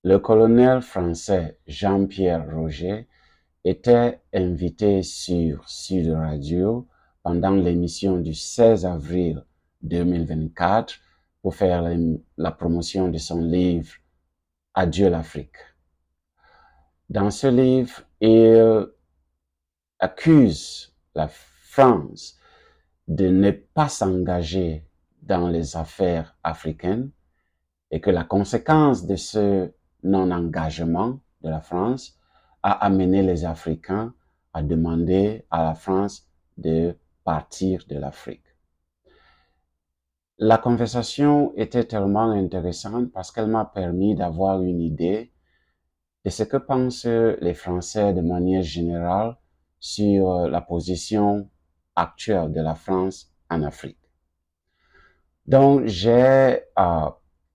Le colonel français Jean-Pierre Roger était invité sur Sud Radio pendant l'émission du 16 avril 2024 pour faire la promotion de son livre Adieu l'Afrique. Dans ce livre, il accuse la France de ne pas s'engager dans les affaires africaines et que la conséquence de ce non-engagement de la France a amené les Africains à demander à la France de partir de l'Afrique. La conversation était tellement intéressante parce qu'elle m'a permis d'avoir une idée de ce que pensent les Français de manière générale sur la position actuelle de la France en Afrique. Donc, j'ai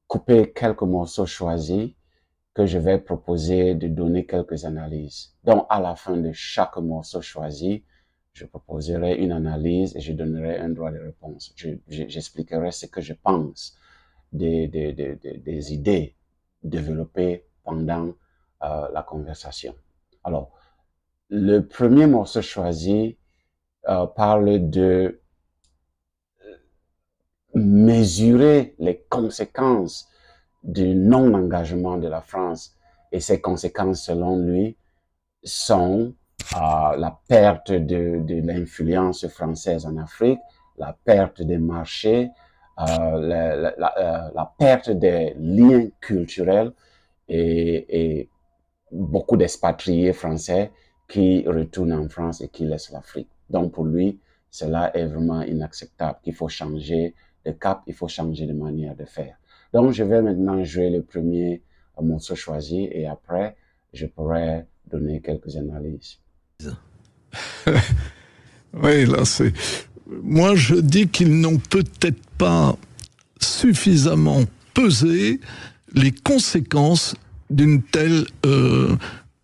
coupé quelques morceaux choisis que je vais proposer de donner quelques analyses. Donc, à la fin de chaque morceau choisi, je proposerai une analyse et je donnerai un droit de réponse. J'expliquerai ce que je pense des idées développées pendant la conversation. Alors, le premier morceau choisi parle de mesurer les conséquences du non-engagement de la France. Et ces conséquences, selon lui, sont la perte de l'influence française en Afrique, la perte des marchés, la perte des liens culturels et beaucoup d'expatriés français qui retournent en France et qui laissent l'Afrique. Donc pour lui, cela est vraiment inacceptable, qu'il faut changer de cap, il faut changer de manière de faire. Donc je vais maintenant jouer le premier morceau choisi et après, je pourrai donner quelques analyses. Oui, là c'est... Moi je dis qu'ils n'ont peut-être pas suffisamment pesé les conséquences d'une telle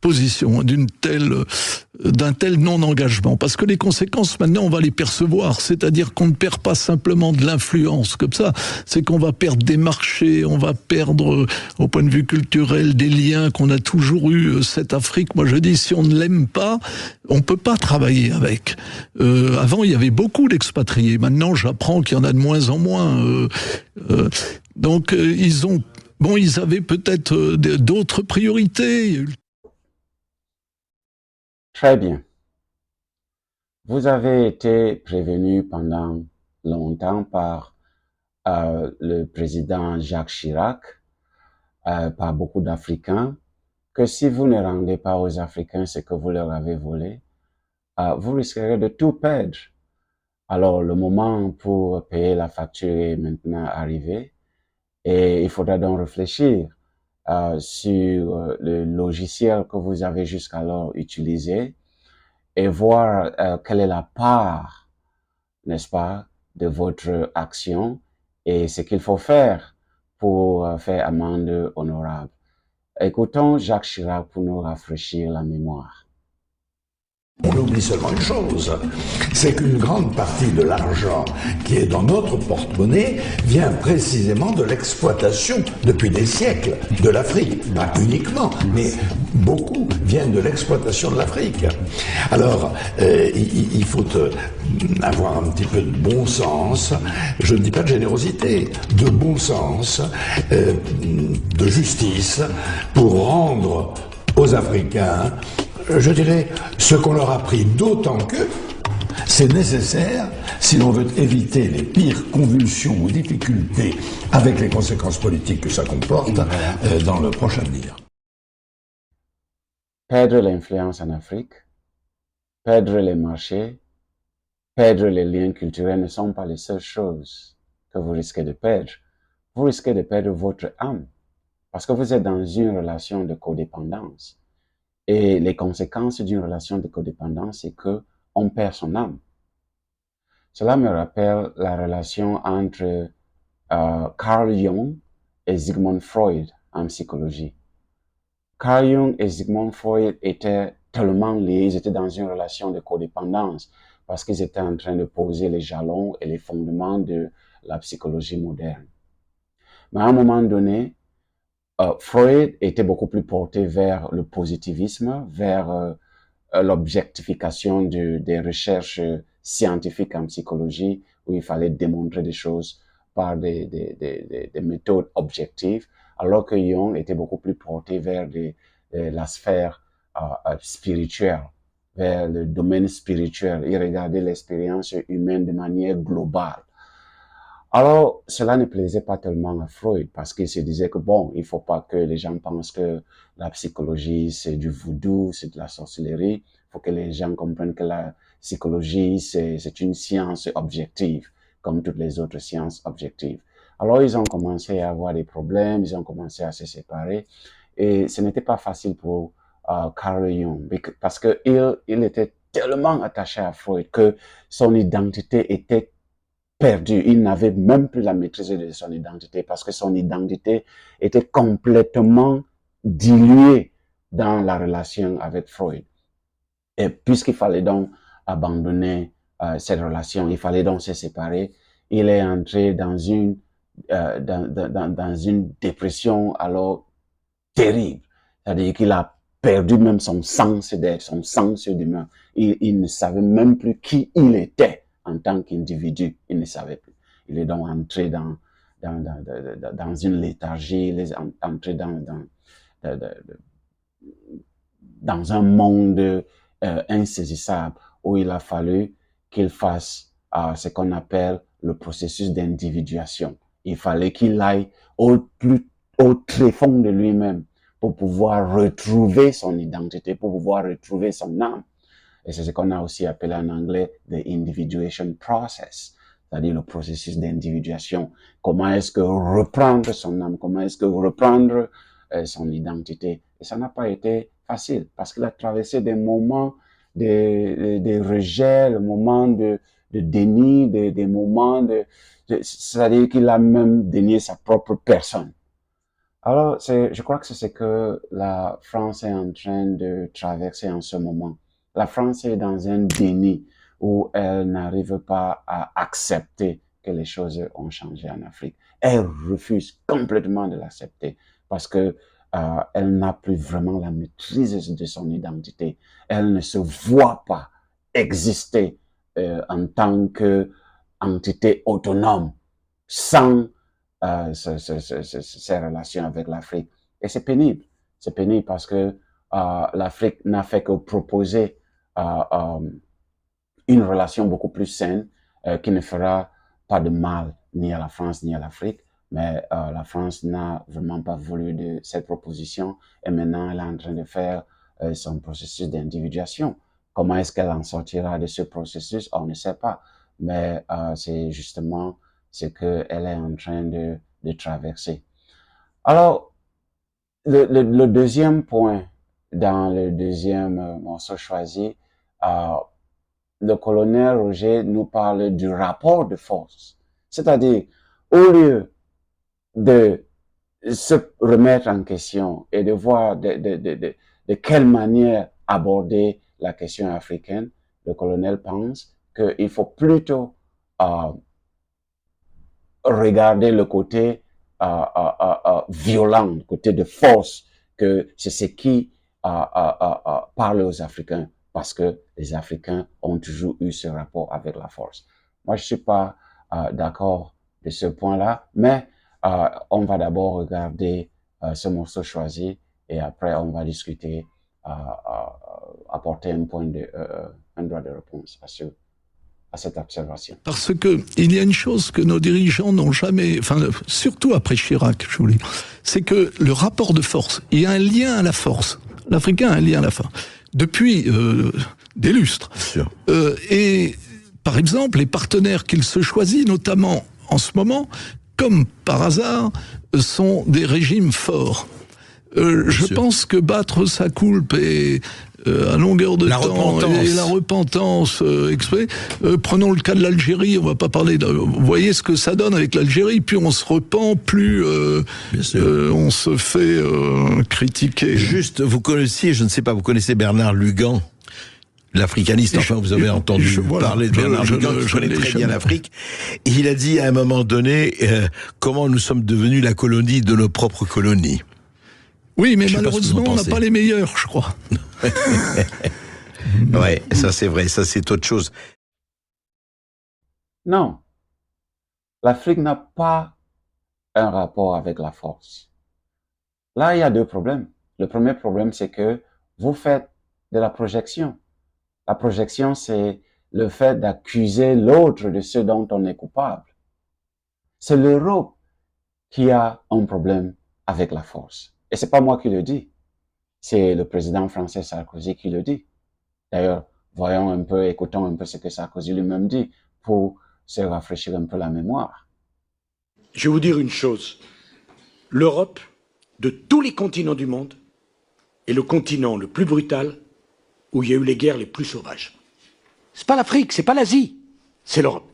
position, d'un tel non-engagement. Parce que les conséquences, maintenant, on va les percevoir. C'est-à-dire qu'on ne perd pas simplement de l'influence comme ça, c'est qu'on va perdre des marchés, on va perdre, au point de vue culturel, des liens qu'on a toujours eu. Cette Afrique, moi je dis, si on ne l'aime pas, on peut pas travailler avec. Avant, il y avait beaucoup d'expatriés. Maintenant, j'apprends qu'il y en a de moins en moins. Donc, ils avaient peut-être d'autres priorités. Très bien. Vous avez été prévenu pendant longtemps par le président Jacques Chirac, par beaucoup d'Africains, que si vous ne rendez pas aux Africains ce que vous leur avez volé, vous risquerez de tout perdre. Alors, le moment pour payer la facture est maintenant arrivé et il faudra donc réfléchir sur le logiciel que vous avez jusqu'alors utilisé et voir quelle est la part, n'est-ce pas, de votre action et ce qu'il faut faire pour faire amende honorable. Écoutons Jacques Chirac pour nous rafraîchir la mémoire. On oublie seulement une chose, c'est qu'une grande partie de l'argent qui est dans notre porte-monnaie vient précisément de l'exploitation, depuis des siècles, de l'Afrique. Pas uniquement, mais beaucoup viennent de l'exploitation de l'Afrique. Alors, il faut avoir un petit peu de bon sens, je ne dis pas de générosité, de bon sens, de justice, pour rendre aux Africains, je dirais, ce qu'on leur a pris, d'autant que c'est nécessaire si l'on veut éviter les pires convulsions ou difficultés avec les conséquences politiques que ça comporte dans le prochain avenir. Perdre l'influence en Afrique, perdre les marchés, perdre les liens culturels ne sont pas les seules choses que vous risquez de perdre. Vous risquez de perdre votre âme parce que vous êtes dans une relation de codépendance. Et les conséquences d'une relation de codépendance, c'est que on perd son âme. Cela me rappelle la relation entre Carl Jung et Sigmund Freud en psychologie. Carl Jung et Sigmund Freud étaient tellement liés, ils étaient dans une relation de codépendance parce qu'ils étaient en train de poser les jalons et les fondements de la psychologie moderne. Mais à un moment donné, Freud était beaucoup plus porté vers le positivisme, vers l'objectification des recherches scientifiques en psychologie, où il fallait démontrer des choses par des méthodes objectives, alors que Jung était beaucoup plus porté vers la sphère spirituelle, vers le domaine spirituel. Il regardait l'expérience humaine de manière globale. Alors, cela ne plaisait pas tellement à Freud parce qu'il se disait que bon, il faut pas que les gens pensent que la psychologie c'est du voodoo, c'est de la sorcellerie. Il faut que les gens comprennent que la psychologie c'est une science objective, comme toutes les autres sciences objectives. Alors, ils ont commencé à avoir des problèmes, ils ont commencé à se séparer et ce n'était pas facile pour Carl Jung parce que il était tellement attaché à Freud que son identité était perdu. Il n'avait même plus la maîtrise de son identité parce que son identité était complètement diluée dans la relation avec Freud. Et puisqu'il fallait donc abandonner cette relation, il fallait donc se séparer, il est entré dans une dépression alors terrible. C'est-à-dire qu'il a perdu même son sens d'être, son sens d'humain. Il ne savait même plus qui il était en tant qu'individu. Il ne savait plus. Il est donc entré dans une léthargie, il est entré dans un monde insaisissable où il a fallu qu'il fasse ce qu'on appelle le processus d'individuation. Il fallait qu'il aille au tréfonds de lui-même pour pouvoir retrouver son identité, pour pouvoir retrouver son âme. Et c'est ce qu'on a aussi appelé en anglais the individuation process, c'est-à-dire le processus d'individuation. Comment est-ce que reprendre son âme, comment est-ce que reprendre son identité. Et ça n'a pas été facile parce qu'il a traversé des moments de rejet, des moments de déni, des moments c'est-à-dire qu'il a même dénié sa propre personne. Alors, je crois que c'est ce que la France est en train de traverser en ce moment. La France est dans un déni où elle n'arrive pas à accepter que les choses ont changé en Afrique. Elle refuse complètement de l'accepter parce que elle n'a plus vraiment la maîtrise de son identité. Elle ne se voit pas exister en tant qu'entité autonome sans ces relations avec l'Afrique. Et c'est pénible. C'est pénible parce que l'Afrique n'a fait que proposer une relation beaucoup plus saine qui ne fera pas de mal ni à la France ni à l'Afrique. Mais la France n'a vraiment pas voulu de cette proposition et maintenant elle est en train de faire son processus d'individuation. Comment est-ce qu'elle en sortira de ce processus? On ne sait pas. Mais c'est justement ce qu'elle est en train de traverser. Alors, le deuxième point dans le deuxième morceau choisi, le colonel Roger nous parle du rapport de force. C'est-à-dire, au lieu de se remettre en question et de voir de quelle manière aborder la question africaine, le colonel pense qu'il faut plutôt regarder le côté violent, le côté de force, que c'est ce qui parle aux Africains, parce que les Africains ont toujours eu ce rapport avec la force. Moi, je suis pas d'accord de ce point-là, mais on va d'abord regarder ce morceau choisi et après on va discuter, apporter un droit de réponse à cette observation. Parce que il y a une chose que nos dirigeants n'ont jamais, enfin surtout après Chirac, je voulais, c'est que le rapport de force, il y a un lien à la force. L'Africain a un lien à la force depuis des lustres. Et par exemple, les partenaires qu'il se choisit, notamment en ce moment, comme par hasard, sont des régimes forts. Je pense que battre sa coulpe et à longueur de temps et la repentance exprès. Prenons le cas de l'Algérie, on va pas parler. Vous voyez ce que ça donne avec l'Algérie. Plus on se repent, plus on se fait critiquer. Juste, vous connaissiez, je ne sais pas, vous connaissez Bernard Lugan, l'africaniste. Enfin, vous avez entendu parler de Bernard Lugan, qui connaît très bien l'Afrique. Il a dit à un moment donné comment nous sommes devenus la colonie de nos propres colonies. Oui, mais Je sais pas ce que vous en malheureusement, on n'a pensez. pas les meilleurs, je crois. Ouais, ça c'est vrai, ça c'est autre chose. Non, l'Afrique n'a pas un rapport avec la force. Là, il y a deux problèmes. Le premier problème, c'est que vous faites de la projection. La projection, c'est le fait d'accuser l'autre de ce dont on est coupable. C'est l'Europe qui a un problème avec la force. Et c'est pas moi qui le dis. C'est le président français Sarkozy qui le dit. D'ailleurs, voyons un peu, écoutons un peu ce que Sarkozy lui-même dit pour se rafraîchir un peu la mémoire. Je vais vous dire une chose. L'Europe, de tous les continents du monde, est le continent le plus brutal où il y a eu les guerres les plus sauvages. C'est pas l'Afrique, c'est pas l'Asie, c'est l'Europe.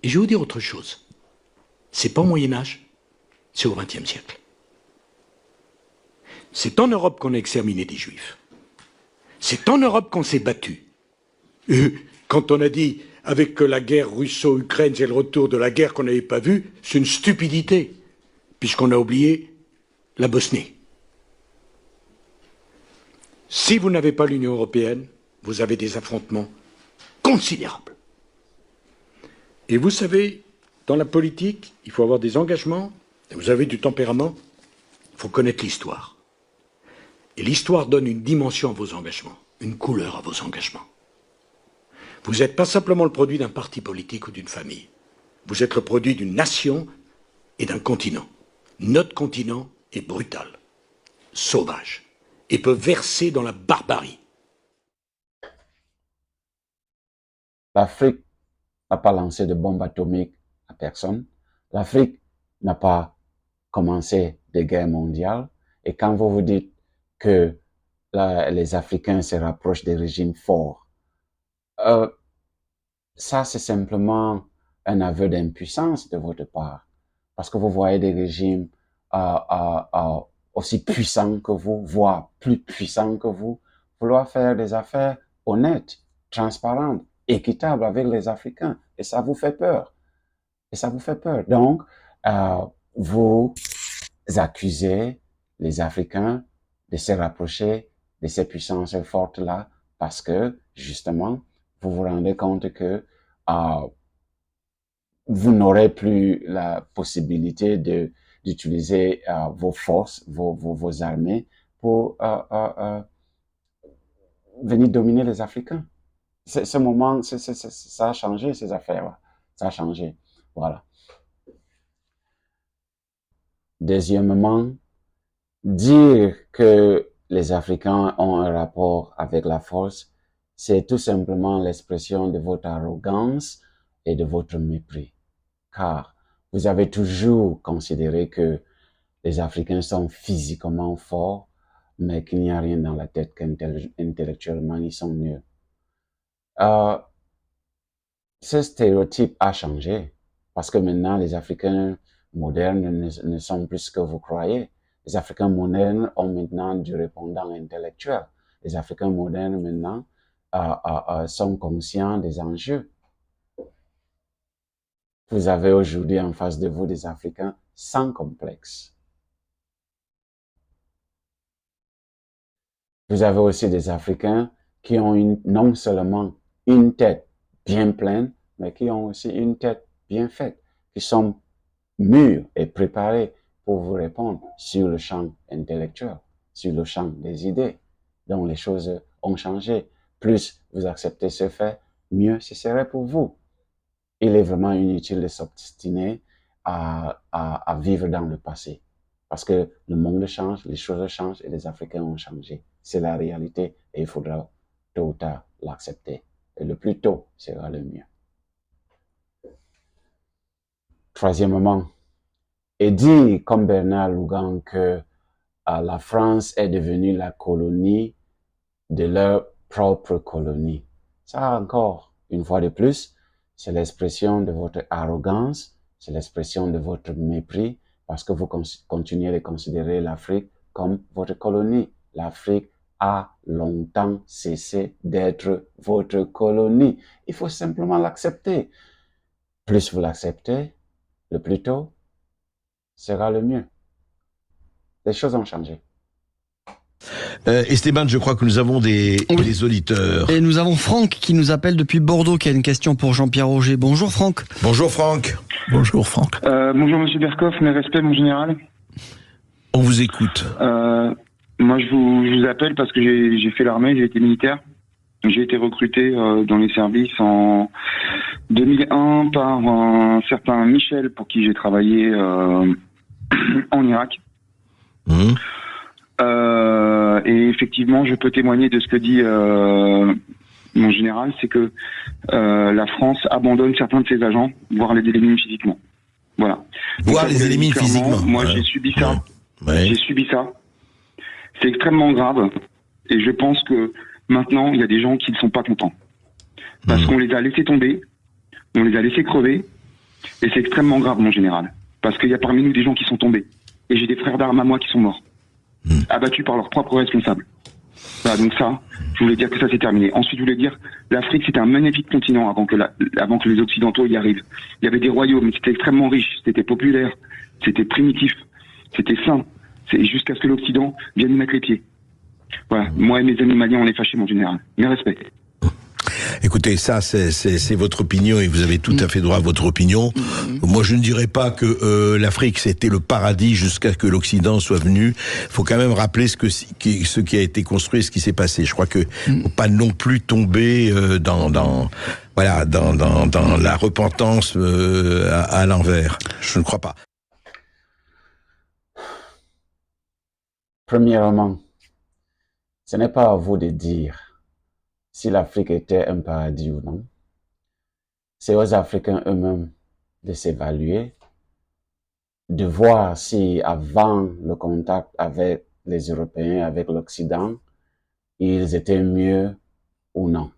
Et je vais vous dire autre chose. C'est pas au Moyen-Âge, c'est au XXe siècle. C'est en Europe qu'on a exterminé des Juifs. C'est en Europe qu'on s'est battu. Et quand on a dit, avec la guerre russo-ukraine, c'est le retour de la guerre qu'on n'avait pas vue, c'est une stupidité, puisqu'on a oublié la Bosnie. Si vous n'avez pas l'Union européenne, vous avez des affrontements considérables. Et vous savez, dans la politique, il faut avoir des engagements, et vous avez du tempérament, il faut connaître l'histoire. Et l'histoire donne une dimension à vos engagements, une couleur à vos engagements. Vous n'êtes pas simplement le produit d'un parti politique ou d'une famille. Vous êtes le produit d'une nation et d'un continent. Notre continent est brutal, sauvage, et peut verser dans la barbarie. L'Afrique n'a pas lancé de bombes atomiques à personne. L'Afrique n'a pas commencé des guerres mondiales. Et quand vous vous dites que les Africains se rapprochent des régimes forts, ça c'est simplement un aveu d'impuissance de votre part. Parce que vous voyez des régimes aussi puissants que vous, voire plus puissants que vous, vouloir faire des affaires honnêtes, transparentes, équitables avec les Africains. Et ça vous fait peur. Et ça vous fait peur. Donc, vous accusez les Africains de se rapprocher de ces puissances fortes-là parce que, justement, vous vous rendez compte que vous n'aurez plus la possibilité d'utiliser vos forces, vos armées pour venir dominer les Africains. Ce moment, ça a changé, ces affaires-là. Ça a changé. Voilà. Deuxièmement, dire que les Africains ont un rapport avec la force, c'est tout simplement l'expression de votre arrogance et de votre mépris. Car vous avez toujours considéré que les Africains sont physiquement forts, mais qu'il n'y a rien dans la tête qu'intellectuellement ils sont mieux. Ce stéréotype a changé parce que maintenant les Africains modernes ne sont plus ce que vous croyez. Les Africains modernes ont maintenant du répondant intellectuel. Les Africains modernes maintenant sont conscients des enjeux. Vous avez aujourd'hui en face de vous des Africains sans complexe. Vous avez aussi des Africains qui ont non seulement une tête bien pleine, mais qui ont aussi une tête bien faite, qui sont mûrs et préparés pour vous répondre sur le champ intellectuel, sur le champ des idées, dont les choses ont changé. Plus vous acceptez ce fait, mieux ce serait pour vous. Il est vraiment inutile de s'obstiner à vivre dans le passé. Parce que le monde change, les choses changent et les Africains ont changé. C'est la réalité et il faudra tôt ou tard l'accepter. Et le plus tôt sera le mieux. Troisièmement, et dire comme Bernard Lougan que la France est devenue la colonie de leur propre colonie. Ça encore, une fois de plus, c'est l'expression de votre arrogance, c'est l'expression de votre mépris, parce que vous continuez de considérer l'Afrique comme votre colonie. L'Afrique a longtemps cessé d'être votre colonie. Il faut simplement l'accepter. Plus vous l'acceptez, le plus tôt sera le mieux. Les choses ont changé. Esteban, je crois que nous avons des auditeurs. Et nous avons Franck qui nous appelle depuis Bordeaux, qui a une question pour Jean-Pierre Roger. Bonjour Franck. Bonjour Franck. Bonjour Franck. Bonjour Monsieur Berkoff, mes respects mon général. On vous écoute. Moi je vous appelle parce que j'ai fait l'armée, j'ai été militaire. J'ai été recruté dans les services en 2001 par un certain Michel pour qui j'ai travaillé en Irak. Et effectivement, je peux témoigner de ce que dit mon général, c'est que la France abandonne certains de ses agents, voire les élimine physiquement. Voilà. Voire les élimine physiquement. Moi, j'ai subi ça. Ouais. J'ai subi ça. C'est extrêmement grave. Et je pense que maintenant, il y a des gens qui ne sont pas contents. Parce qu'on les a laissés tomber, on les a laissés crever, et c'est extrêmement grave, mon général. Parce qu'il y a parmi nous des gens qui sont tombés. Et j'ai des frères d'armes à moi qui sont morts. Abattus par leurs propres responsables. Voilà, donc ça, je voulais dire que ça c'est terminé. Ensuite, je voulais dire, l'Afrique c'était un magnifique continent avant que les Occidentaux y arrivent. Il y avait des royaumes, c'était extrêmement riche, c'était populaire, c'était primitif, c'était sain. C'est jusqu'à ce que l'Occident vienne y mettre les pieds. Voilà, moi et mes amis maliens, on est fâchés, mon général. Mes respects. Écoutez, ça c'est votre opinion et vous avez tout à fait droit à votre opinion. Moi je ne dirais pas que l'Afrique c'était le paradis jusqu'à ce que l'Occident soit venu. Il faut quand même rappeler ce qui a été construit, ce qui s'est passé. Je crois que faut pas non plus tomber dans la repentance à l'envers. Je ne crois pas. Premièrement, ce n'est pas à vous de dire si l'Afrique était un paradis ou non. C'est aux Africains eux-mêmes de s'évaluer, de voir si avant le contact avec les Européens, avec l'Occident, ils étaient mieux ou non.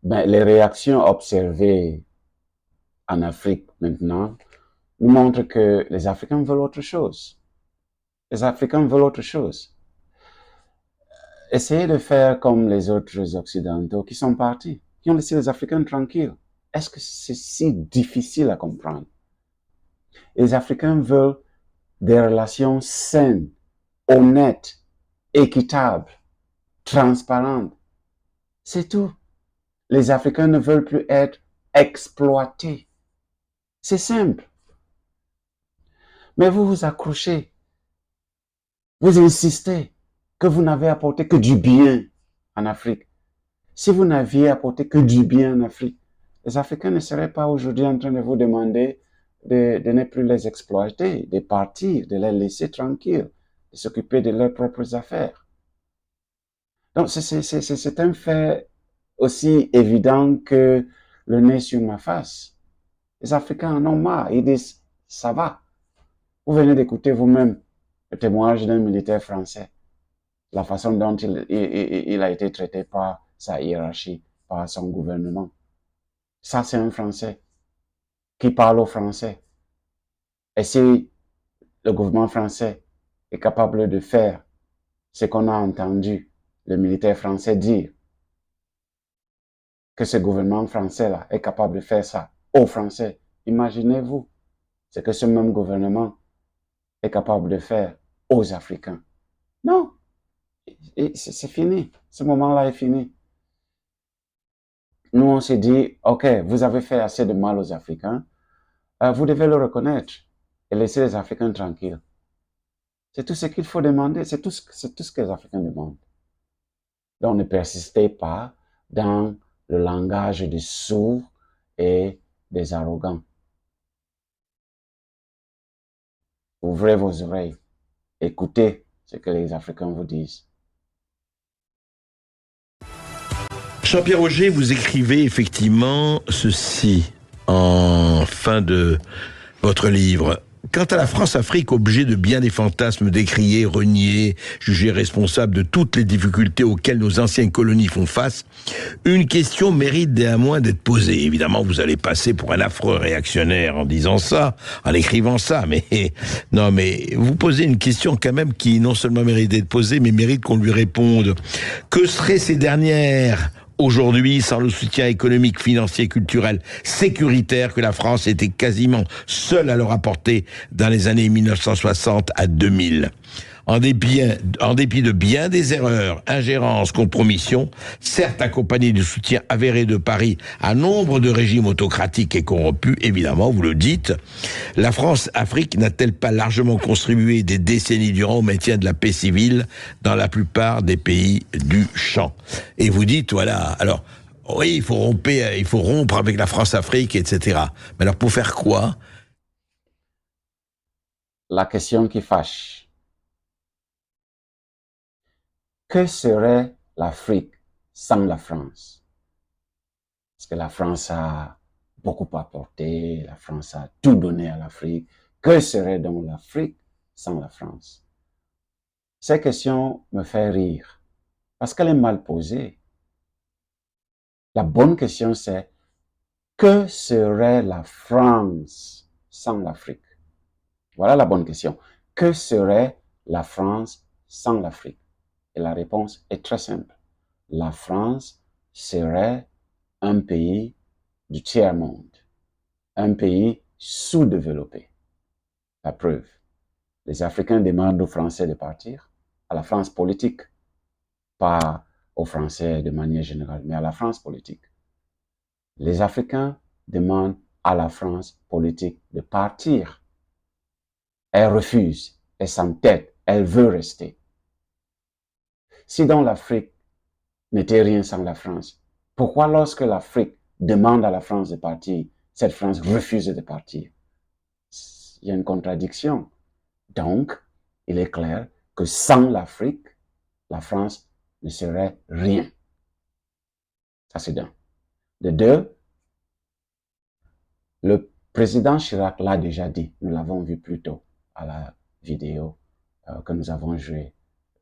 Ben, les réactions observées en Afrique maintenant nous montrent que les Africains veulent autre chose. Les Africains veulent autre chose. Essayez de faire comme les autres Occidentaux qui sont partis, qui ont laissé les Africains tranquilles. Est-ce que c'est si difficile à comprendre? Les Africains veulent des relations saines, honnêtes, équitables, transparentes. C'est tout. Les Africains ne veulent plus être exploités. C'est simple. Mais vous vous accrochez. Vous insistez que vous n'avez apporté que du bien en Afrique. Si vous n'aviez apporté que du bien en Afrique, les Africains ne seraient pas aujourd'hui en train de vous demander de ne plus les exploiter, de partir, de les laisser tranquilles, de s'occuper de leurs propres affaires. Donc c'est un fait aussi évident que le nez sur ma face. Les Africains en ont marre, ils disent ça va. Vous venez d'écouter vous-même le témoignage d'un militaire français. La façon dont il a été traité par sa hiérarchie, par son gouvernement. Ça, c'est un Français qui parle au Français. Et si le gouvernement français est capable de faire ce qu'on a entendu le militaire français dire, que ce gouvernement français-là est capable de faire ça aux Français, imaginez-vous ce que ce même gouvernement est capable de faire aux Africains. Non. C'est fini. Ce moment-là est fini. Nous, on s'est dit, OK, vous avez fait assez de mal aux Africains. Vous devez le reconnaître et laisser les Africains tranquilles. C'est tout ce qu'il faut demander. C'est tout ce que les Africains demandent. Donc, ne persistez pas dans le langage des sourds et des arrogants. Ouvrez vos oreilles. Écoutez ce que les Africains vous disent. Jean-Pierre Roger, vous écrivez effectivement ceci en fin de votre livre. Quant à la France-Afrique, objet de bien des fantasmes décriés, reniés, jugés responsables de toutes les difficultés auxquelles nos anciennes colonies font face, une question mérite néanmoins d'être posée. Évidemment, vous allez passer pour un affreux réactionnaire en disant ça, en écrivant ça, mais non, mais vous posez une question quand même qui non seulement mérite d'être posée, mais mérite qu'on lui réponde. Que seraient ces dernières aujourd'hui, sans le soutien économique, financier, culturel, sécuritaire que la France était quasiment seule à leur apporter dans les années 1960 à 2000. en dépit de bien des erreurs, ingérences, compromissions, certes accompagnées du soutien avéré de Paris à nombre de régimes autocratiques et corrompus, évidemment, vous le dites, la France-Afrique n'a-t-elle pas largement contribué des décennies durant au maintien de la paix civile dans la plupart des pays du champ? Et vous dites, voilà, alors, oui, il faut rompre avec la France-Afrique, etc. Mais alors, pour faire quoi? La question qui fâche. Que serait l'Afrique sans la France? Parce que la France a beaucoup apporté, la France a tout donné à l'Afrique. Que serait donc l'Afrique sans la France? Cette question me fait rire, parce qu'elle est mal posée. La bonne question c'est, que serait la France sans l'Afrique? Voilà la bonne question. Que serait la France sans l'Afrique? Et la réponse est très simple. La France serait un pays du tiers-monde, un pays sous-développé. La preuve, les Africains demandent aux Français de partir, à la France politique, pas aux Français de manière générale, mais à la France politique. Les Africains demandent à la France politique de partir. Elle refuse, elle s'entête, elle veut rester. Si donc l'Afrique n'était rien sans la France, pourquoi lorsque l'Afrique demande à la France de partir, cette France refuse de partir? Il y a une contradiction. Donc, il est clair que sans l'Afrique, la France ne serait rien. Ça c'est d'un. De deux, le président Chirac l'a déjà dit, nous l'avons vu plus tôt à la vidéo que nous avons jouée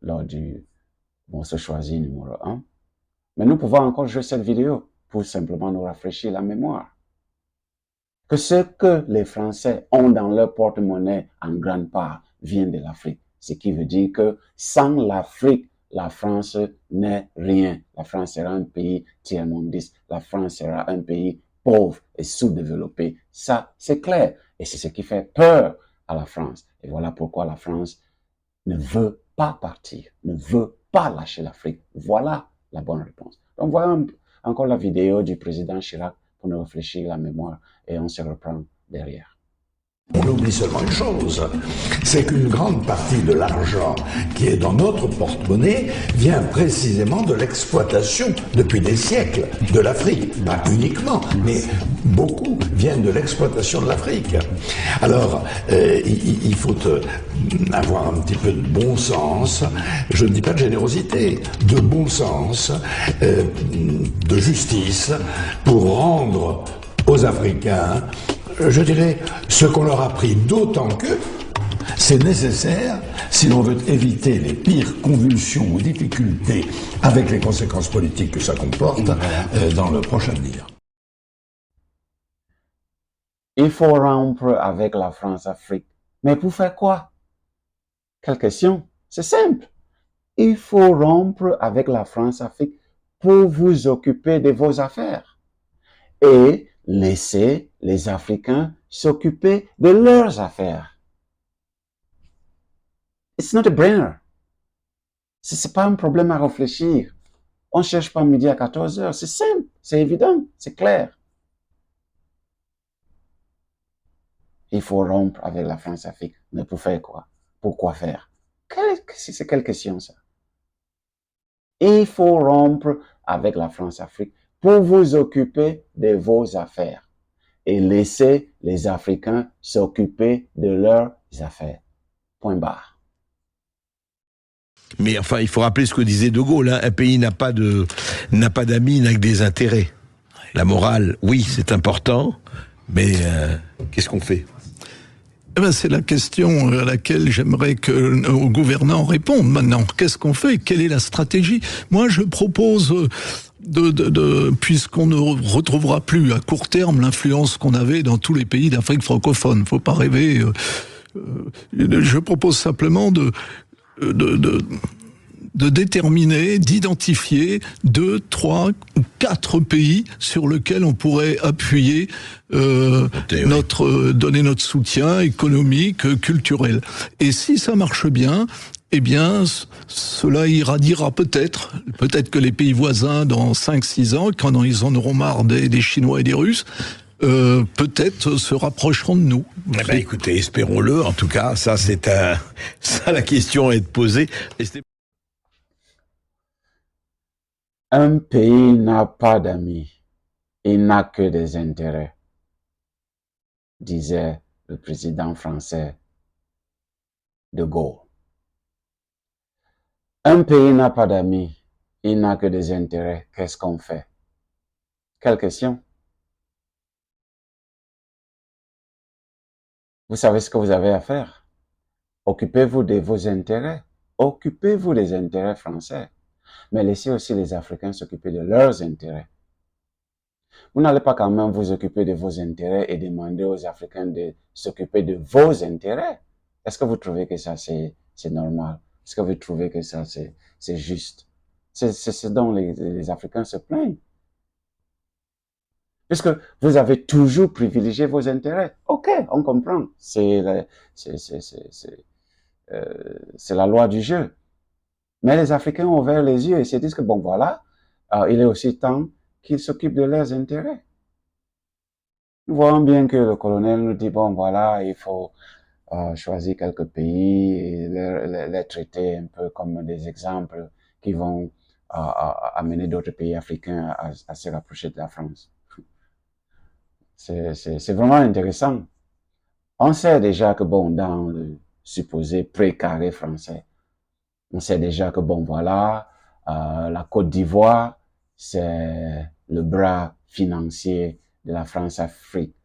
lors du morceau choisi numéro 1. Mais nous pouvons encore jouer cette vidéo pour simplement nous rafraîchir la mémoire. Que ce que les Français ont dans leur porte-monnaie en grande part vient de l'Afrique. Ce qui veut dire que sans l'Afrique, la France n'est rien. La France sera un pays tiers-mondiste. La France sera un pays pauvre et sous-développé. Ça, c'est clair. Et c'est ce qui fait peur à la France. Et voilà pourquoi la France ne veut pas partir, ne veut pas lâcher l'Afrique. Voilà la bonne réponse. Donc voilà encore la vidéo du président Chirac pour nous réfléchir la mémoire et on se reprend derrière. On oublie seulement une chose, c'est qu'une grande partie de l'argent qui est dans notre porte-monnaie vient précisément de l'exploitation depuis des siècles de l'Afrique. Pas uniquement, mais beaucoup viennent de l'exploitation de l'Afrique. Alors, il faut avoir un petit peu de bon sens, je ne dis pas de générosité, de bon sens, de justice, pour rendre aux Africains, je dirais, ce qu'on leur a pris, d'autant que c'est nécessaire si l'on veut éviter les pires convulsions ou difficultés avec les conséquences politiques que ça comporte dans le prochain avenir. Il faut rompre avec la France-Afrique. Mais pour faire quoi? Quelle question? C'est simple. Il faut rompre avec la France-Afrique pour vous occuper de vos affaires. Et laisser les Africains s'occuper de leurs affaires. It's not a brainer. C'est pas un problème à réfléchir. On cherche pas midi à 14 heures. C'est simple, c'est évident, c'est clair. Il faut rompre avec la France-Afrique. Mais pour faire quoi? Pourquoi faire? C'est quelle question ça? Il faut rompre avec la France-Afrique pour vous occuper de vos affaires et laisser les Africains s'occuper de leurs affaires. Point barre. Mais enfin, il faut rappeler ce que disait De Gaulle, hein. Un pays n'a pas d'amis, n'a que des intérêts. La morale, oui, c'est important, mais qu'est-ce qu'on fait? Eh ben, c'est la question à laquelle j'aimerais que nos gouvernants répondent maintenant. Qu'est-ce qu'on fait? Quelle est la stratégie? Moi, je propose puisqu'on ne retrouvera plus à court terme l'influence qu'on avait dans tous les pays d'Afrique francophone. Faut pas rêver. Je propose simplement de déterminer, d'identifier 2, 3 ou 4 pays sur lesquels on pourrait appuyer donner notre soutien économique, culturel. Et si ça marche bien, eh bien, cela irradiera peut-être que les pays voisins, dans 5-6 ans, quand ils en auront marre des Chinois et des Russes, peut-être se rapprocheront de nous. Eh ben, écoutez, espérons-le. En tout cas, ça, la question est posée. Un pays n'a pas d'amis, il n'a que des intérêts, disait le président français de Gaulle. Un pays n'a pas d'amis, il n'a que des intérêts. Qu'est-ce qu'on fait? Quelle question? Vous savez ce que vous avez à faire? Occupez-vous de vos intérêts. Occupez-vous des intérêts français. Mais laissez aussi les Africains s'occuper de leurs intérêts. Vous n'allez pas quand même vous occuper de vos intérêts et demander aux Africains de s'occuper de vos intérêts. Est-ce que vous trouvez que ça c'est normal? Est-ce que vous trouvez que ça c'est juste? C'est ce dont les Africains se plaignent. Puisque vous avez toujours privilégié vos intérêts. Ok, on comprend. C'est la loi du jeu. Mais les Africains ont ouvert les yeux et se disent que bon voilà, il est aussi temps qu'ils s'occupent de leurs intérêts. Nous voyons bien que le colonel nous dit bon voilà, il faut choisir quelques pays et les traiter un peu comme des exemples qui vont amener d'autres pays africains à se rapprocher de la France. C'est vraiment intéressant. On sait déjà que bon, dans le supposé précaré français, on sait déjà que bon, voilà, la Côte d'Ivoire, c'est le bras financier de la France-Afrique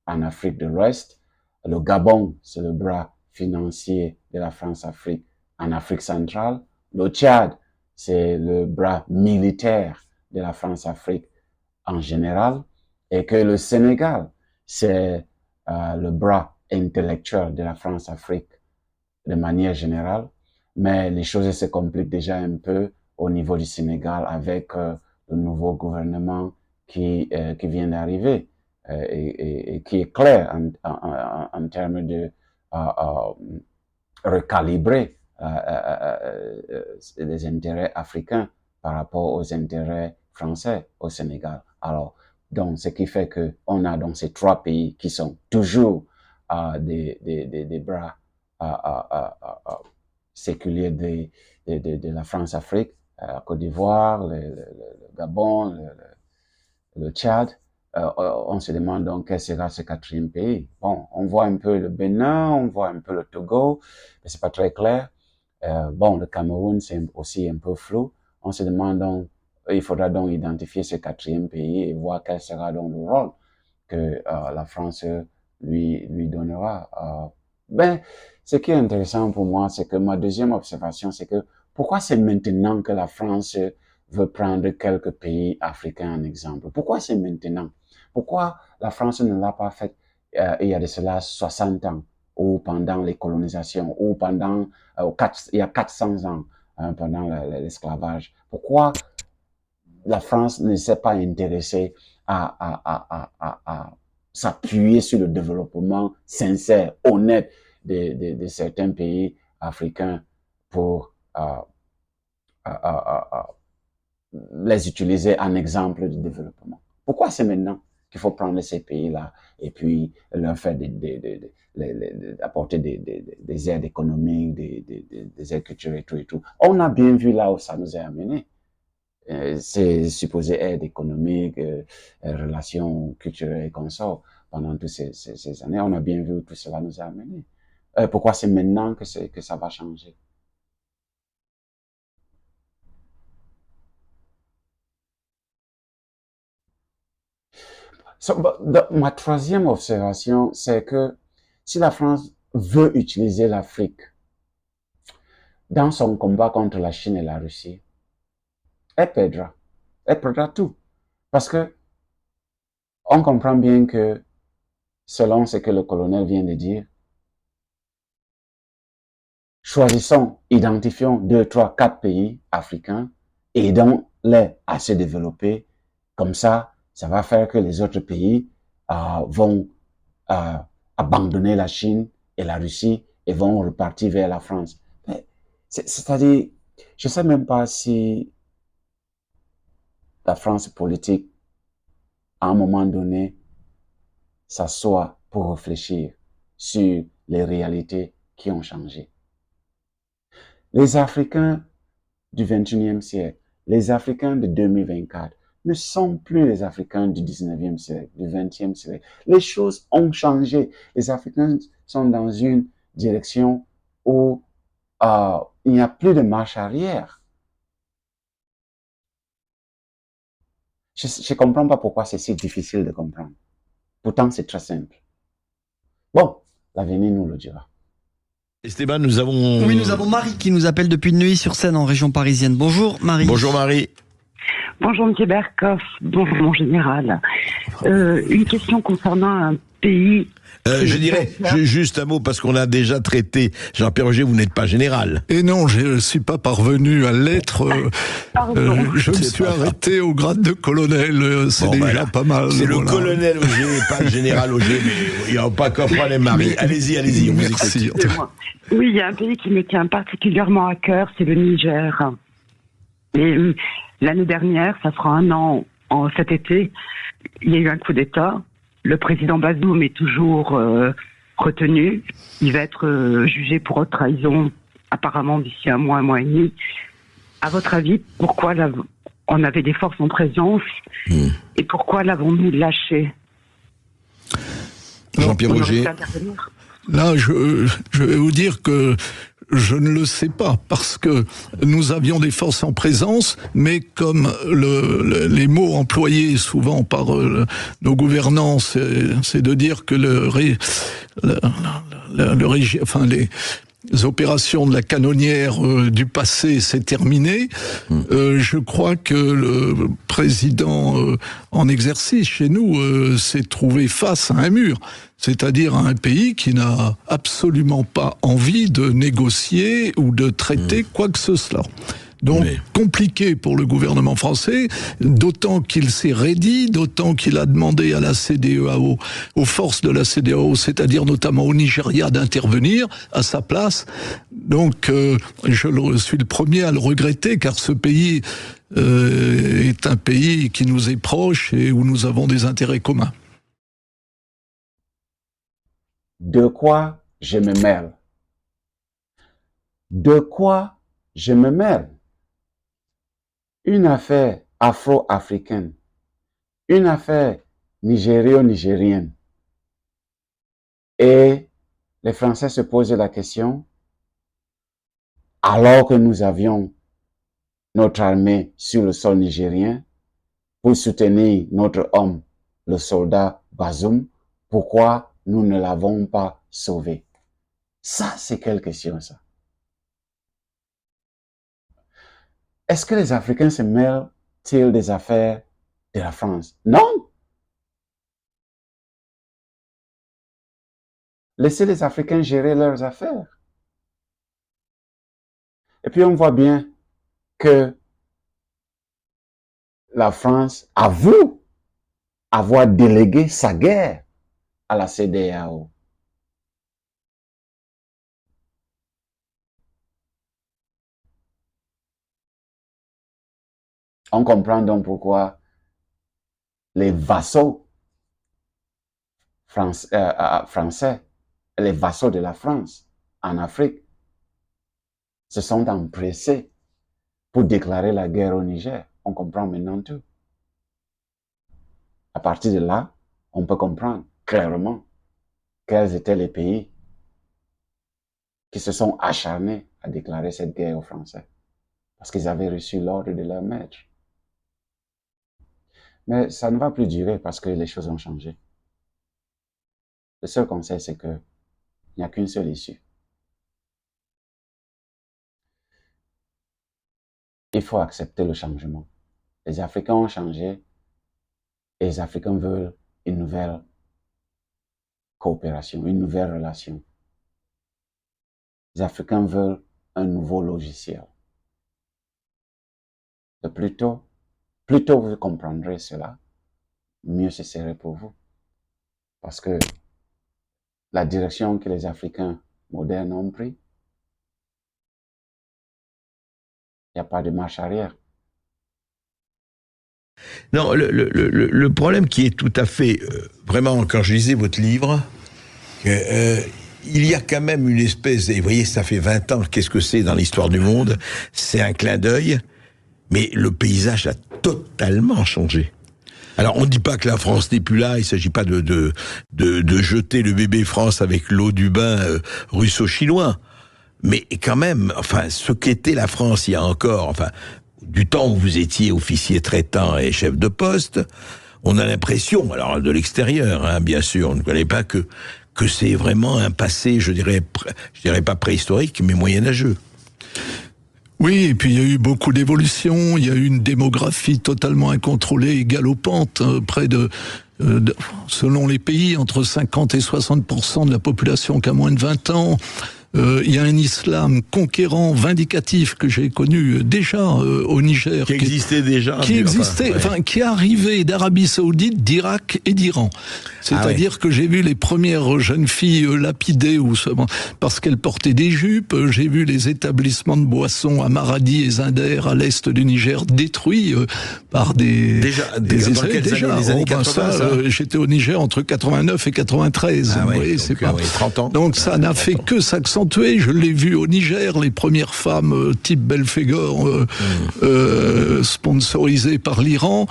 en Afrique de l'Ouest. Le Gabon, c'est le bras financier de la France-Afrique en Afrique centrale. Le Tchad, c'est le bras militaire de la France-Afrique en général. Et que le Sénégal, c'est le bras intellectuel de la France-Afrique de manière générale. Mais les choses se compliquent déjà un peu au niveau du Sénégal avec le nouveau gouvernement qui vient d'arriver et qui est clair en termes de recalibrer les intérêts africains par rapport aux intérêts français au Sénégal. Alors, donc, ce qui fait que on a donc ces trois pays qui sont toujours des bras séculiers de la France-Afrique, la Côte d'Ivoire, le Gabon, le Tchad. On se demande donc quel sera ce quatrième pays. Bon, on voit un peu le Bénin, on voit un peu le Togo, mais c'est pas très clair. Bon, le Cameroun, c'est aussi un peu flou. On se demande donc, il faudra donc identifier ce quatrième pays et voir quel sera donc le rôle que la France lui donnera. Ben, ce qui est intéressant pour moi, c'est que ma deuxième observation, c'est que pourquoi c'est maintenant que la France veut prendre quelques pays africains en exemple? Pourquoi c'est maintenant? Pourquoi la France ne l'a pas fait il y a de cela 60 ans, ou pendant les colonisations, ou pendant il y a 400 ans, pendant l'esclavage? Pourquoi la France ne s'est pas intéressée à s'appuyer sur le développement sincère, honnête de certains pays africains pour les utiliser en exemple de développement? Pourquoi c'est maintenant qu'il faut prendre ces pays-là et puis leur faire apporter des aides économiques, des aides culturelles et tout et tout? On a bien vu là où ça nous est amené. C'est supposé aide économique, relations culturelles et consorts pendant toutes ces années. On a bien vu où tout cela nous a amené. Pourquoi c'est maintenant que ça va changer? Ma troisième observation, c'est que si la France veut utiliser l'Afrique dans son combat contre la Chine et la Russie, elle perdra. Elle perdra tout. Parce que on comprend bien que, selon ce que le colonel vient de dire, choisissons, identifions 2, 3, 4 pays africains, aidons-les à se développer. Comme ça va faire que les autres pays vont abandonner la Chine et la Russie et vont repartir vers la France. Mais C'est-à-dire, je sais même pas si la France politique, à un moment donné, s'assoit pour réfléchir sur les réalités qui ont changé. Les Africains du 21e siècle, les Africains de 2024 ne sont plus les Africains du 19e siècle, du 20e siècle. Les choses ont changé. Les Africains sont dans une direction où il n'y a plus de marche arrière. Je ne comprends pas pourquoi c'est si difficile de comprendre. Pourtant, c'est très simple. Bon, l'avenir nous le dira. Esteban, nous avons... Oui, nous avons Marie qui nous appelle depuis Neuilly-sur-Seine en région parisienne. Bonjour Marie. Bonjour Marie. Bonjour M. Berkoff, bonjour mon général. Une question concernant un pays... Je dirais juste un mot parce qu'on a déjà traité. Jean-Pierre Roger, vous n'êtes pas général. Et non, je ne suis pas parvenu à l'être. Je me suis arrêté au grade de colonel. C'est déjà pas mal. C'est le colonel Auger, pas le général Auger, mais il n'y a pas qu'à prendre Marie. Allez-y, on vous écoute. Oui, il y a un pays qui me tient particulièrement à cœur, c'est le Niger. Et l'année dernière, ça fera un an, cet été, il y a eu un coup d'État. Le président Bazoum est toujours retenu. Il va être jugé pour haute trahison, apparemment d'ici un mois et demi. À votre avis, pourquoi on avait des forces en présence et pourquoi l'avons-nous lâché? Jean-Pierre Roger. Là, je vais vous dire que je ne le sais pas, parce que nous avions des forces en présence, mais comme les mots employés souvent par nos gouvernants, c'est de dire que les opérations de la canonnière du passé s'est terminées. Je crois que le président en exercice chez nous s'est trouvé face à un mur, c'est-à-dire à un pays qui n'a absolument pas envie de négocier ou de traiter quoi que ce soit. Donc, compliqué pour le gouvernement français, d'autant qu'il s'est raidi, d'autant qu'il a demandé à la CEDEAO, aux forces de la CEDEAO, c'est-à-dire notamment au Nigeria, d'intervenir à sa place. Donc, je suis le premier à le regretter, car ce pays est un pays qui nous est proche et où nous avons des intérêts communs. De quoi je me mêle? De quoi je me mêle? Une affaire afro-africaine, une affaire nigério-nigérienne. Et les Français se posaient la question, alors que nous avions notre armée sur le sol nigérien, pour soutenir notre homme, le soldat Bazoum, pourquoi nous ne l'avons pas sauvé? Ça, c'est quelle question, ça? Est-ce que les Africains se mêlent-ils des affaires de la France? Non! Laissez les Africains gérer leurs affaires. Et puis on voit bien que la France avoue avoir délégué sa guerre à la CEDEAO. On comprend donc pourquoi les vassaux français, les vassaux de la France en Afrique, se sont empressés pour déclarer la guerre au Niger. On comprend maintenant tout. À partir de là, on peut comprendre clairement quels étaient les pays qui se sont acharnés à déclarer cette guerre aux Français, parce qu'ils avaient reçu l'ordre de leur maître. Mais ça ne va plus durer parce que les choses ont changé. Le seul conseil, c'est qu'il n'y a qu'une seule issue. Il faut accepter le changement. Les Africains ont changé et les Africains veulent une nouvelle coopération, une nouvelle relation. Les Africains veulent un nouveau logiciel. Et plus tôt vous comprendrez cela, mieux ce serait pour vous. Parce que la direction que les Africains modernes ont pris Il n'y a pas de marche arrière. Non, le problème qui est tout à fait... vraiment, quand je lisais votre livre, il y a quand même une espèce... Et vous voyez, ça fait 20 ans, qu'est-ce que c'est dans l'histoire du monde? C'est un clin d'œil, mais le paysage a totalement changé. Alors, on ne dit pas que la France n'est plus là, il ne s'agit pas de jeter le bébé France avec l'eau du bain russo-chinois. Mais quand même, enfin, ce qu'était la France il y a encore, enfin, du temps où vous étiez officier traitant et chef de poste, on a l'impression, alors de l'extérieur, hein, bien sûr, on ne connaît pas que c'est vraiment un passé, je dirais pas préhistorique, mais moyenâgeux. Oui, et puis il y a eu beaucoup d'évolutions, il y a eu une démographie totalement incontrôlée et galopante, près de selon les pays, entre 50 et 60% de la population qui a moins de 20 ans. Il y a un islam conquérant, vindicatif, que j'ai connu déjà au Niger. Qui existait déjà. Qui est arrivé d'Arabie Saoudite, d'Irak et d'Iran. C'est-à-dire que j'ai vu les premières jeunes filles lapidées parce qu'elles portaient des jupes. J'ai vu les établissements de boissons à Maradi et Zinder, à l'est du Niger, détruits par des Israéliens. Les années 80, j'étais au Niger entre 89 et 93. Ah, vous voyez, donc, pas 30 ans. Donc ça n'a fait que s'accentuer. Je l'ai vu au Niger, les premières femmes type Belphégor sponsorisées par l'Iran.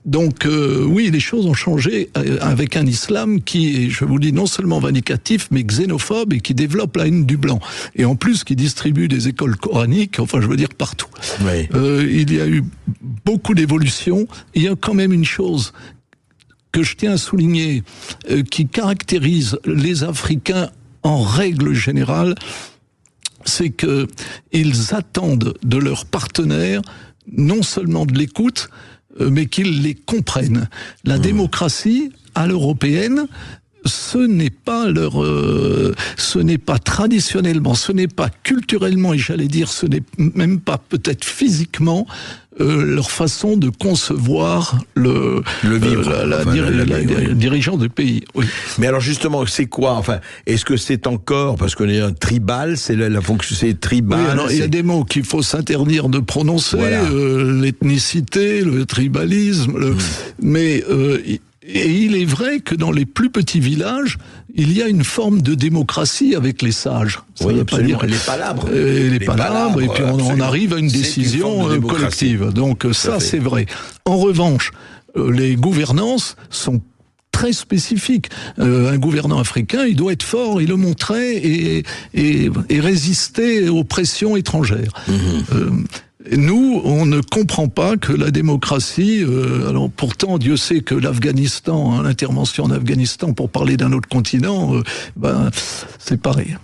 Donc oui, les choses ont changé avec un islam qui est, je vous dis, non seulement vindicatif, mais xénophobe et qui développe la haine du blanc. Et en plus, qui distribue des écoles coraniques, enfin je veux dire partout. Oui. Il y a eu beaucoup d'évolutions. Il y a quand même une chose que je tiens à souligner, qui caractérise les Africains en règle générale, c'est que ils attendent de leurs partenaires non seulement de l'écoute, mais qu'ils les comprennent. La démocratie à l'européenne, ce n'est pas traditionnellement, ce n'est pas culturellement, et j'allais dire, ce n'est même pas peut-être physiquement leur façon de concevoir la dirigeant du pays. Oui. Mais alors justement, c'est quoi? Enfin, est-ce que c'est encore, parce qu'on est un tribal, c'est la fonction, c'est tribal. Oui, alors, il y a des mots qu'il faut s'interdire de prononcer, voilà. L'ethnicité, le tribalisme, mais et il est vrai que dans les plus petits villages, il y a une forme de démocratie avec les sages. Ça veut pas dire les palabres. Les palabres, et puis on arrive à une décision collective. Donc ça, c'est vrai. En revanche, les gouvernances sont très spécifiques. Un gouvernant africain, il doit être fort, et le montrer, et résister aux pressions étrangères. Nous, on ne comprend pas que la démocratie, alors pourtant Dieu sait que l'Afghanistan, l'intervention en Afghanistan, pour parler d'un autre continent, c'est pareil.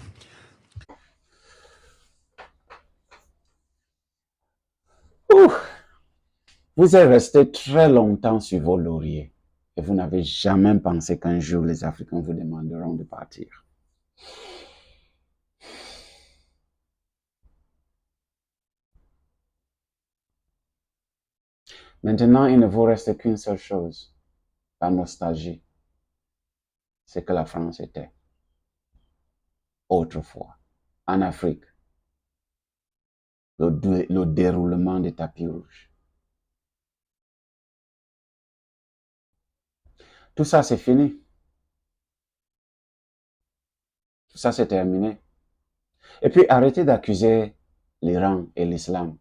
Vous êtes resté très longtemps sur vos lauriers et vous n'avez jamais pensé qu'un jour les Africains vous demanderont de partir. Maintenant, il ne vous reste qu'une seule chose, la nostalgie. C'est que la France était autrefois, en Afrique, le déroulement des tapis rouges. Tout ça, c'est fini. Tout ça, c'est terminé. Et puis, arrêtez d'accuser l'Iran et l'islam.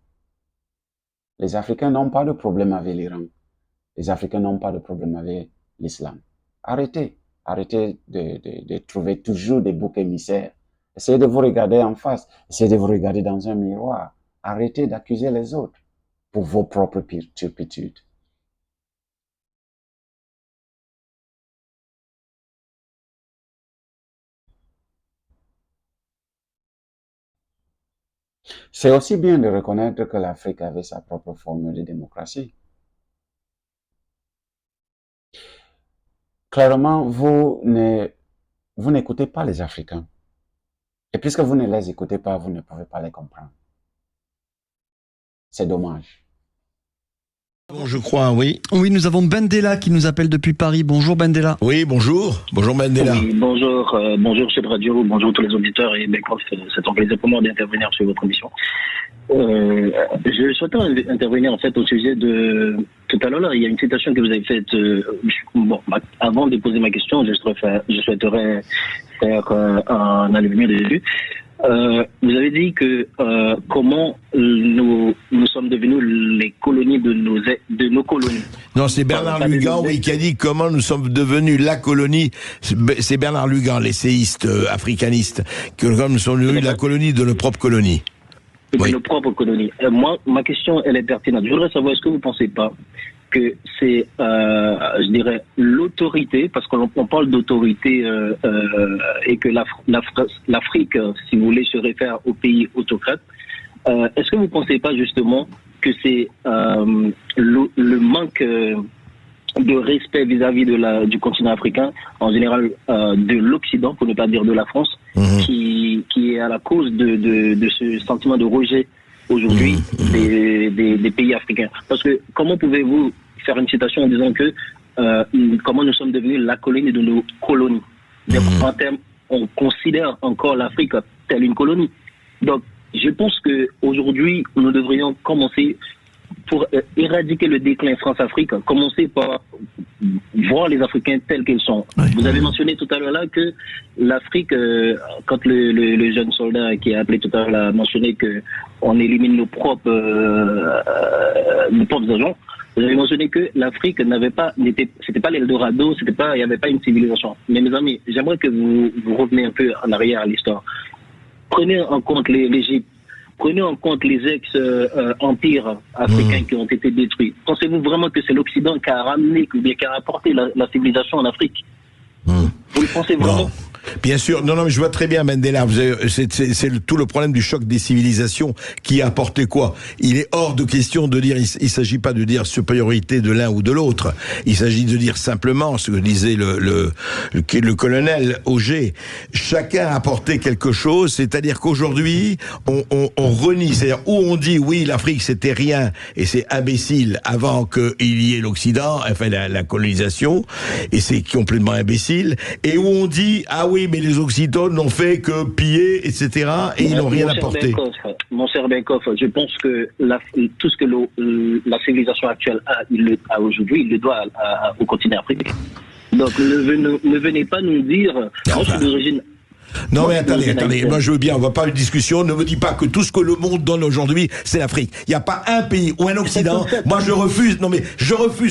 Les Africains n'ont pas de problème avec l'Iran. Les Africains n'ont pas de problème avec l'islam. Arrêtez de trouver toujours des boucs émissaires. Essayez de vous regarder en face. Essayez de vous regarder dans un miroir. Arrêtez d'accuser les autres pour vos propres turpitudes. C'est aussi bien de reconnaître que l'Afrique avait sa propre formule de démocratie. Clairement, vous n'écoutez pas les Africains. Et puisque vous ne les écoutez pas, vous ne pouvez pas les comprendre. C'est dommage. Bon, je crois, oui. Oui, nous avons Bendela qui nous appelle depuis Paris. Bonjour Bendela. Oui, bonjour. Bonjour Bendela. Oui, bonjour chef radio, bonjour tous les auditeurs, et c'est un plaisir pour moi d'intervenir sur votre émission. Je souhaitais intervenir en fait au sujet de tout à l'heure. Là, il y a une citation que vous avez faite. Avant de poser ma question, je souhaiterais faire un allumé des vues. Vous avez dit que comment nous sommes devenus les colonies de nos colonies. Non, c'est Bernard Lugan, oui, qui a dit comment nous sommes devenus la colonie. C'est Bernard Lugan, l'essayiste africaniste, que comme nous sommes devenus la colonie de nos propres colonies. De nos propres colonies. Moi, ma question, elle est pertinente. Je voudrais savoir, est-ce que vous ne pensez pas que c'est, je dirais, l'autorité, parce qu'on parle d'autorité et que l'Afrique, si vous voulez, se réfère aux pays autocrates. Est-ce que vous ne pensez pas justement que c'est le manque de respect vis-à-vis du continent africain, en général de l'Occident, pour ne pas dire de la France, qui est à la cause de ce sentiment de rejet aujourd'hui des pays africains. Parce que comment pouvez-vous faire une citation en disant que comment nous sommes devenus la colonie de nos colonies? En termes, on considère encore l'Afrique telle une colonie. Donc, je pense que aujourd'hui, nous devrions commencer pour éradiquer le déclin France-Afrique, commencer par voir les Africains tels qu'ils sont. Vous avez mentionné tout à l'heure là que l'Afrique, quand le jeune soldat qui a appelé tout à l'heure a mentionné que on élimine nos propres agents, vous avez mentionné que l'Afrique c'était pas l'Eldorado, il n'y avait pas une civilisation. Mais mes amis, j'aimerais que vous reveniez un peu en arrière à l'histoire. Prenez en compte l'Égypte. Prenez en compte les ex-empires africains qui ont été détruits. Pensez-vous vraiment que c'est l'Occident qui a ramené, qui a apporté la civilisation en Afrique? Vous le pensez vraiment? Non. Bien sûr, non, mais je vois très bien Mandela. C'est tout le problème du choc des civilisations qui a apporté quoi? Il est hors de question de dire, il s'agit pas de dire supériorité de l'un ou de l'autre. Il s'agit de dire simplement ce que disait le colonel Auger. Chacun a apporté quelque chose, c'est-à-dire qu'aujourd'hui, on renie, c'est-à-dire où on dit oui, l'Afrique c'était rien et c'est imbécile avant qu'il y ait l'Occident, enfin la colonisation, et c'est complètement imbécile, et où on dit ah oui, mais les Occidentaux n'ont fait que piller, etc., et ils n'ont rien apporté. Mon cher Benkoff, je pense que tout ce que la civilisation actuelle a aujourd'hui, il le doit au continent africain. Donc ne venez pas nous dire, moi je suis d'origine... Non mais attendez, moi je veux bien, on va pas une discussion, ne me dis pas que tout ce que le monde donne aujourd'hui, c'est l'Afrique. Il n'y a pas un pays ou un Occident, moi je refuse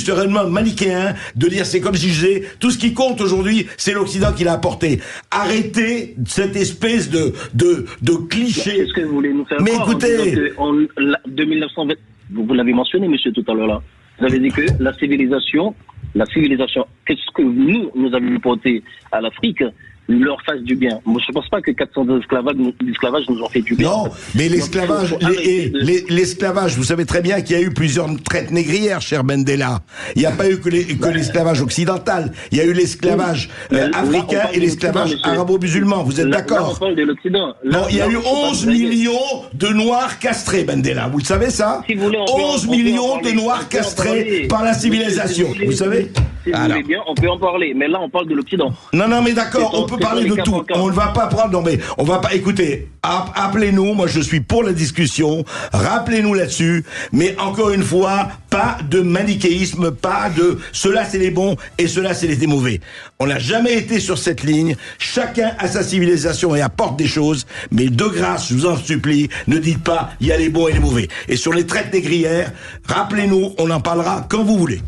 ce raisonnement manichéen de dire c'est comme si je disais, tout ce qui compte aujourd'hui, c'est l'Occident qui l'a apporté. Arrêtez cette espèce de cliché. Qu'est-ce que vous voulez nous faire mais croire, écoutez... de 1920, vous l'avez mentionné monsieur tout à l'heure là, vous avez dit que la civilisation, qu'est-ce que nous avons apporté à l'Afrique, leur fasse du bien. Moi, je ne pense pas que 400 ans d'esclavage nous ont fait du bien. Non, mais l'esclavage, l'esclavage, vous savez très bien qu'il y a eu plusieurs traites négrières, cher Mandela. Il n'y a pas eu que l'esclavage occidental. Il y a eu l'esclavage africain et l'esclavage arabo-musulman. Vous êtes d'accord? Là, on parle de l'Occident. Non, il y a eu 11 millions de Noirs castrés, Mandela. Vous le savez ça? Si vous voulez, 11 millions de Noirs castrés par la civilisation. Vous savez? Si vous voulez bien, on peut en parler. Mais là, on parle de l'Occident. Non, mais d'accord, on peut parler de tout. On ne va pas prendre, non mais, on va pas, écoutez, appelez-nous, moi je suis pour la discussion, rappelez-nous là-dessus, mais encore une fois, pas de manichéisme, pas de ceux-là c'est les bons et ceux-là c'est les mauvais. On n'a jamais été sur cette ligne, chacun a sa civilisation et apporte des choses, mais de grâce, je vous en supplie, ne dites pas, il y a les bons et les mauvais. Et sur les traites négrières, rappelez-nous, on en parlera quand vous voulez.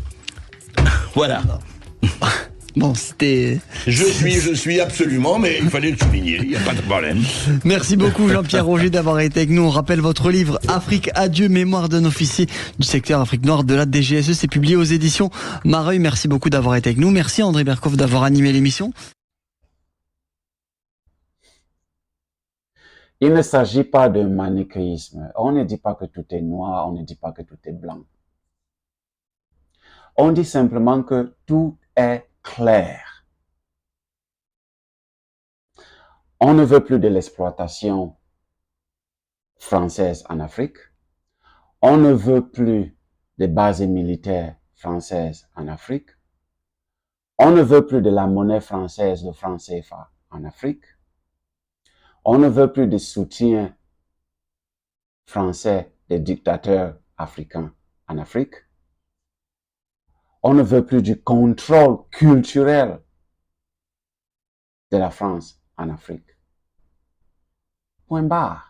Voilà. Bon, c'était... Je suis absolument, mais il fallait le souligner, il n'y a pas de problème. Merci beaucoup Jean-Pierre Roger d'avoir été avec nous. On rappelle votre livre Afrique adieu, mémoire d'un officier du secteur Afrique noire de la DGSE. C'est publié aux éditions Mareuil. Merci beaucoup d'avoir été avec nous. Merci André Berkoff d'avoir animé l'émission. Il ne s'agit pas de manichéisme. On ne dit pas que tout est noir, on ne dit pas que tout est blanc. On dit simplement que tout est clair. On ne veut plus de l'exploitation française en Afrique. On ne veut plus de bases militaires françaises en Afrique. On ne veut plus de la monnaie française, le franc CFA, en Afrique. On ne veut plus de soutien français des dictateurs africains en Afrique. On ne veut plus du contrôle culturel de la France en Afrique. Point barre.